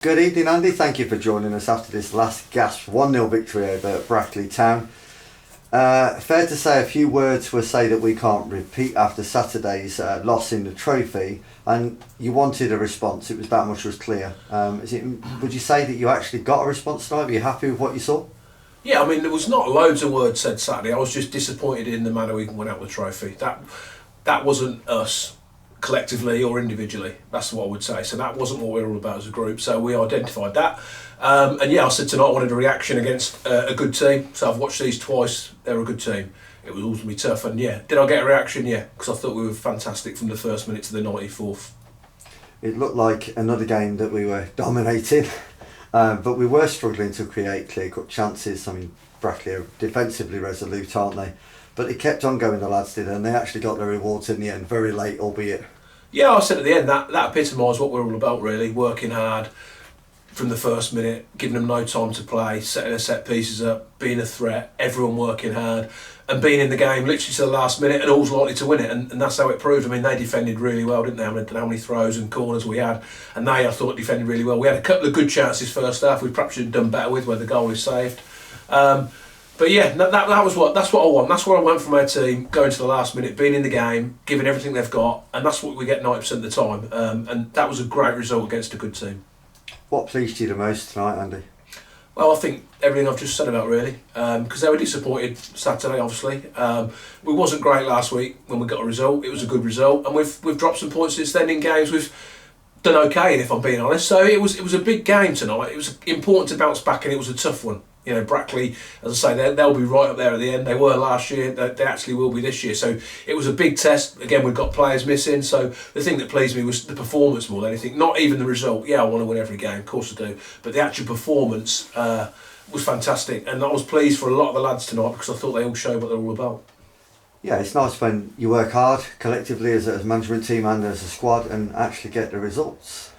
Good evening, Andy. Thank you for joining us after this last gasp 1-0 victory over Brackley Town. Fair to say a few words will say that we can't repeat after Saturday's loss in the trophy, and you wanted a response. It was that much was clear. Would you say that you actually got a response tonight? Were you happy with what you saw? Yeah, I mean, there was not loads of words said Saturday. I was just disappointed in the manner we went out with the trophy. That wasn't us collectively or individually. That's what I would say. So that wasn't what we were all about as a group. So we identified that. And yeah, I said tonight I wanted a reaction against a good team. So I've watched these twice. They're a good team. It was ultimately tough. And yeah, did I get a reaction? Yeah, because I thought we were fantastic from the first minute to the 94th. It looked like another game that we were dominating. But we were struggling to create clear-cut chances. I mean, Brackley are defensively resolute, aren't they? But it kept on going, the lads did, and they actually got their rewards in the end, very late, albeit. Yeah, I said at the end, that epitomised what we're all about, really. Working hard from the first minute, giving them no time to play, setting their set pieces up, being a threat, everyone working hard, and being in the game literally to the last minute and all's likely to win it. And that's how it proved. I mean, they defended really well, didn't they? I mean, how many throws and corners we had. And they, I thought, defended really well. We had a couple of good chances first half we perhaps should have done better with, where the goal is saved. But yeah, that's what I want. That's what I want from our team, going to the last minute, being in the game, giving everything they've got, and that's what we get 90% of the time. And that was a great result against a good team. What pleased you the most tonight, Andy? Well, I think everything I've just said about, really, because they were disappointed Saturday, obviously. We wasn't great last week when we got a result. It was a good result, and we've dropped some points since then in games we've done okay in, if I'm being honest. So it was a big game tonight. It was important to bounce back, and it was a tough one. You know, Brackley, as I say, they'll be right up there at the end. They were last year, they actually will be this year. So it was a big test. Again, we've got players missing. So the thing that pleased me was the performance more than anything. Not even the result. Yeah, I want to win every game, of course I do. But the actual performance was fantastic. And I was pleased for a lot of the lads tonight because I thought they all showed what they're all about. Yeah, it's nice when you work hard collectively as a management team and as a squad and actually get the results.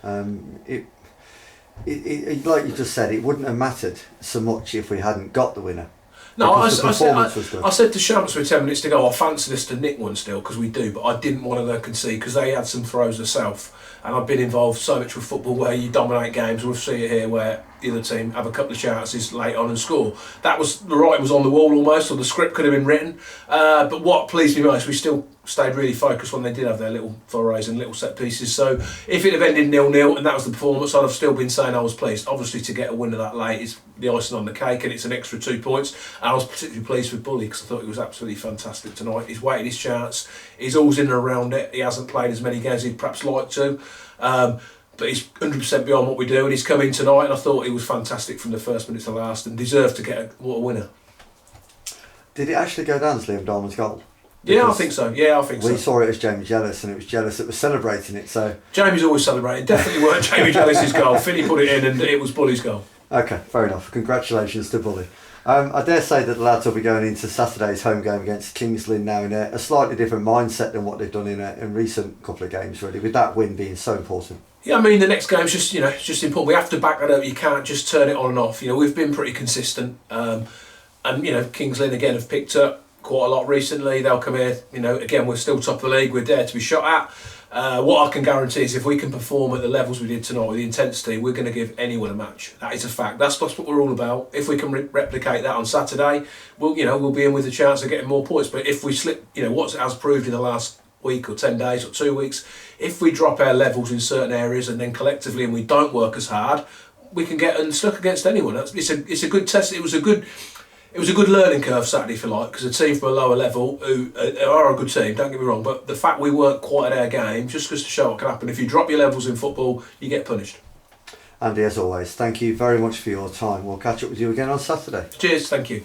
It, like you just said, it wouldn't have mattered so much if we hadn't got the winner. No, I said to Shamps with 10 minutes to go, I fancy us to nick one still, because we do, but I didn't want to concede because they had some throws themselves. And I've been involved so much with football where you dominate games. We'll see it here where the other team have a couple of chances late on and score. That was, the writing was on the wall almost, or the script could have been written. But what pleased me most, we still stayed really focused when they did have their little forays and little set pieces. So if it had ended 0-0 and that was the performance, I'd have still been saying I was pleased. Obviously, to get a winner that late is the icing on the cake, and it's an extra 2 points. And I was particularly pleased with Bully because I thought he was absolutely fantastic tonight. He's waited his chance. He's always in and around it. He hasn't played as many games as he'd perhaps like to. But he's 100% beyond what we do, and he's come in tonight, and I thought he was fantastic from the first minute to last and deserved to get a winner. Did it actually go down as Liam Darman's goal? Yeah, I think so. We saw it as Jamie Jealous, and it was Jealous that was celebrating it. So Jamie's always celebrating. Definitely weren't Jamie Jealous's goal. Finney put it in, and it was Bully's goal. Okay, fair enough. Congratulations to Bully. I dare say that the lads will be going into Saturday's home game against Kings Lynn now in a slightly different mindset than what they've done in recent couple of games, really, with that win being so important. Yeah, I mean, the next game's just, it's just important. We have to back that up. You can't just turn it on and off. We've been pretty consistent. And, Kings Lynn, again, have picked up quite a lot recently. They'll come here, again, we're still top of the league. We're there to be shot at. What I can guarantee is if we can perform at the levels we did tonight with the intensity, we're going to give anyone a match. That is a fact. That's what we're all about. If we can replicate that on Saturday, we'll be in with a chance of getting more points. But if we slip, what has proved in the last week or 10 days or 2 weeks, if we drop our levels in certain areas and then collectively and we don't work as hard, we can get unstuck against anyone. It's a good test. It was a good learning curve Saturday, if you like, because a team from a lower level who are a good team, don't get me wrong, but the fact we weren't quite at our game just goes to show what can happen. If you drop your levels in football, you get punished. Andy, as always, thank you very much for your time. We'll catch up with you again on Saturday. Cheers, thank you.